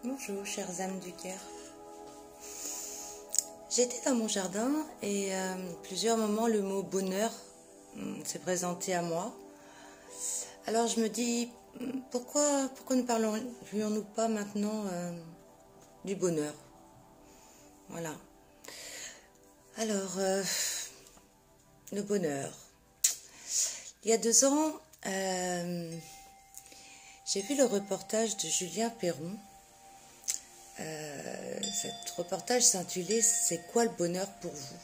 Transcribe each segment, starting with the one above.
Bonjour, chères âmes du cœur. J'étais dans mon jardin et plusieurs moments le mot bonheur s'est présenté à moi. Alors je me dis, pourquoi ne parlerions-nous pas maintenant du bonheur? Voilà. Alors, le bonheur. Il y a 2 ans, j'ai vu le reportage de Julien Perron. Cet reportage s'intitulait « C'est quoi le bonheur pour vous ?»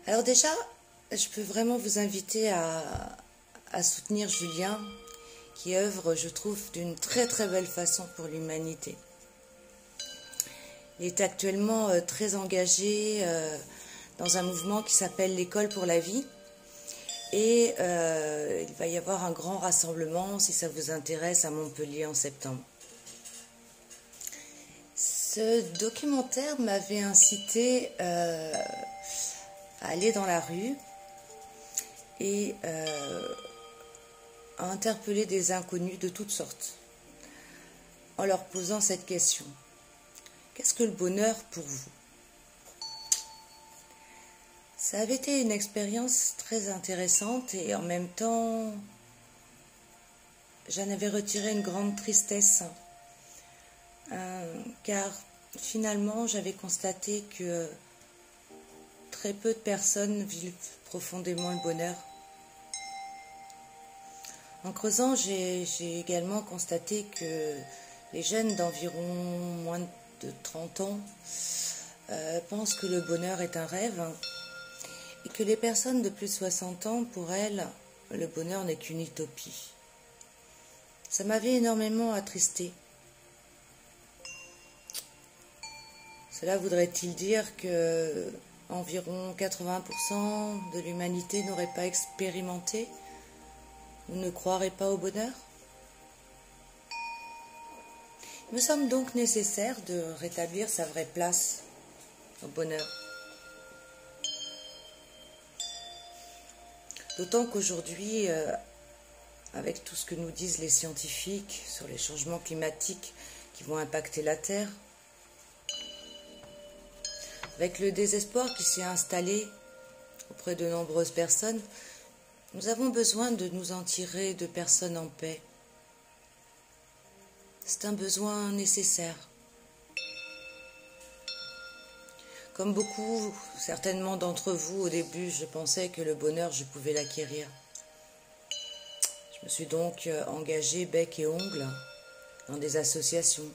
Alors déjà, je peux vraiment vous inviter à soutenir Julien, qui œuvre, je trouve, d'une très très belle façon pour l'humanité. Il est actuellement très engagé dans un mouvement qui s'appelle l'École pour la vie. Et il va y avoir un grand rassemblement, si ça vous intéresse, à Montpellier en septembre. Ce documentaire m'avait incité à aller dans la rue et à interpeller des inconnus de toutes sortes, en leur posant cette question. Qu'est-ce que le bonheur pour vous? Ça avait été une expérience très intéressante et en même temps, j'en avais retiré une grande tristesse. Car finalement, j'avais constaté que très peu de personnes vivent profondément le bonheur. En creusant, j'ai également constaté que les jeunes d'environ moins de 30 ans pensent que le bonheur est un rêve et que les personnes de plus de 60 ans, pour elles, le bonheur n'est qu'une utopie. Ça m'avait énormément attristée. Cela voudrait-il dire que environ 80% de l'humanité n'aurait pas expérimenté ou ne croirait pas au bonheur? Il me semble donc nécessaire de rétablir sa vraie place au bonheur. D'autant qu'aujourd'hui, avec tout ce que nous disent les scientifiques sur les changements climatiques qui vont impacter la Terre, avec le désespoir qui s'est installé auprès de nombreuses personnes, nous avons besoin de nous en tirer de personnes en paix. C'est un besoin nécessaire. Comme beaucoup, certainement d'entre vous, au début, je pensais que le bonheur, je pouvais l'acquérir. Je me suis donc engagée bec et ongles dans des associations.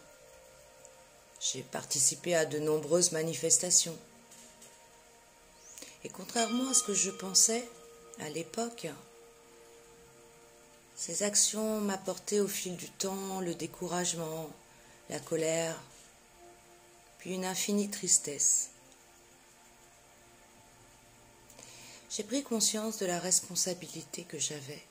J'ai participé à de nombreuses manifestations. Et contrairement à ce que je pensais à l'époque, ces actions m'apportaient au fil du temps le découragement, la colère, puis une infinie tristesse. J'ai pris conscience de la responsabilité que j'avais.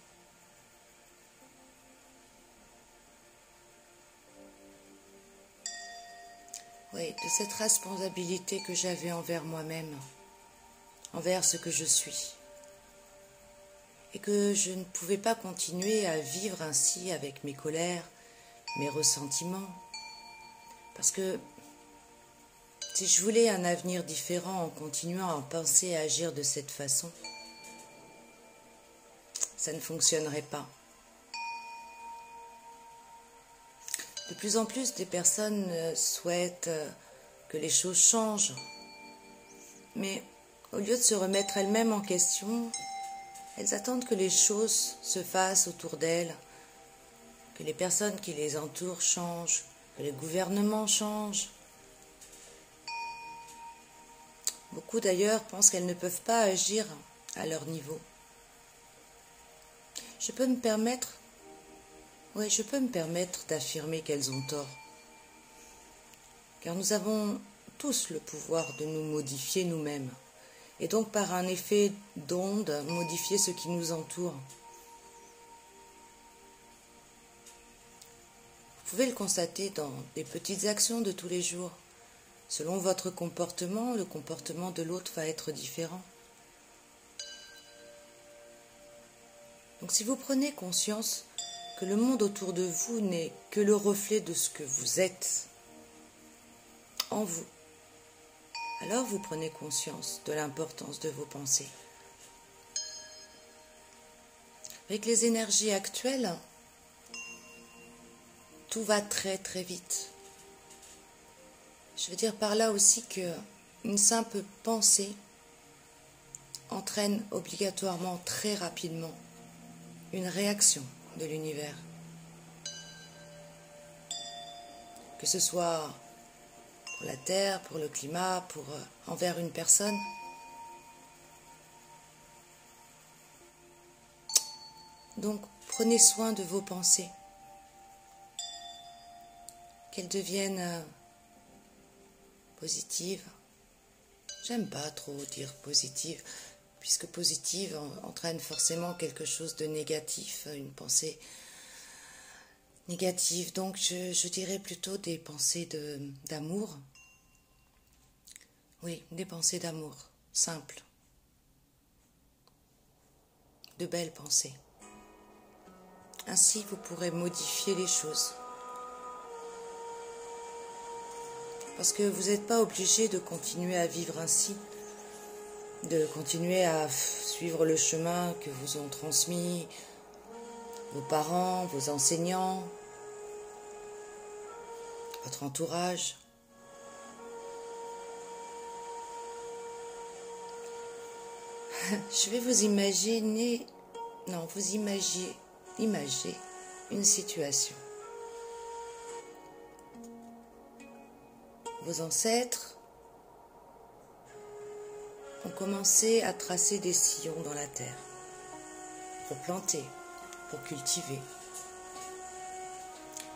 Oui, de cette responsabilité que j'avais envers moi-même, envers ce que je suis. Et que je ne pouvais pas continuer à vivre ainsi avec mes colères, mes ressentiments. Parce que si je voulais un avenir différent en continuant à penser et à agir de cette façon, ça ne fonctionnerait pas. De plus en plus, des personnes souhaitent que les choses changent. Mais au lieu de se remettre elles-mêmes en question, elles attendent que les choses se fassent autour d'elles, que les personnes qui les entourent changent, que les gouvernements changent. Beaucoup d'ailleurs pensent qu'elles ne peuvent pas agir à leur niveau. Je peux me permettre d'affirmer qu'elles ont tort. Car nous avons tous le pouvoir de nous modifier nous-mêmes. Et donc par un effet d'onde, modifier ce qui nous entoure. Vous pouvez le constater dans des petites actions de tous les jours. Selon votre comportement, le comportement de l'autre va être différent. Donc si vous prenez conscience que le monde autour de vous n'est que le reflet de ce que vous êtes en vous. Alors vous prenez conscience de l'importance de vos pensées. Avec les énergies actuelles, tout va très très vite. Je veux dire par là aussi que une simple pensée entraîne obligatoirement très rapidement une réaction de l'univers. Que ce soit pour la terre, pour le climat, envers une personne. Donc prenez soin de vos pensées. Qu'elles deviennent positives. J'aime pas trop dire positive, puisque positive entraîne forcément quelque chose de négatif, une pensée négative. Donc je dirais plutôt des pensées d'amour. Oui, des pensées d'amour, simples. De belles pensées. Ainsi, vous pourrez modifier les choses. Parce que vous n'êtes pas obligé de continuer à vivre ainsi, de continuer à suivre le chemin que vous ont transmis vos parents, vos enseignants, votre entourage. Je vais vous imaginer, non, vous imaginez une situation. Vos ancêtres ont commencé à tracer des sillons dans la terre pour planter, pour cultiver.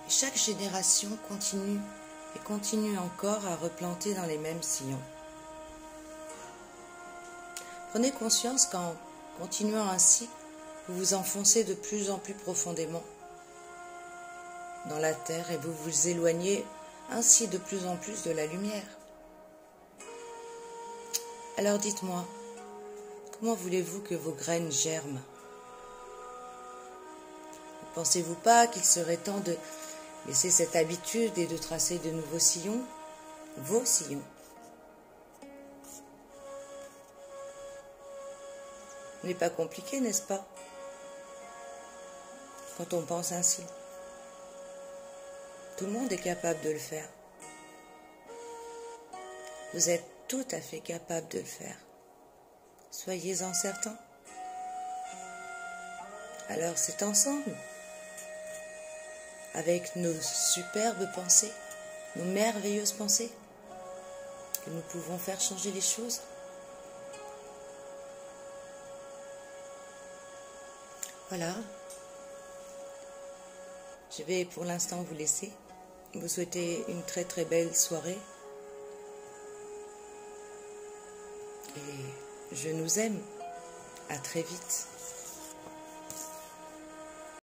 Et chaque génération continue et continue encore à replanter dans les mêmes sillons. Prenez conscience qu'en continuant ainsi, vous vous enfoncez de plus en plus profondément dans la terre et vous vous éloignez ainsi de plus en plus de la lumière. Alors dites-moi, comment voulez-vous que vos graines germent? Ne pensez-vous pas qu'il serait temps de laisser cette habitude et de tracer de nouveaux sillons, vos sillons? Ce n'est pas compliqué, n'est-ce pas? Quand on pense ainsi. Tout le monde est capable de le faire. Vous êtes tout à fait capable de le faire. Soyez-en certains. Alors c'est ensemble, avec nos superbes pensées, nos merveilleuses pensées, que nous pouvons faire changer les choses. Voilà. Je vais pour l'instant vous laisser. Vous souhaiter une très très belle soirée. Et je nous aime. À très vite.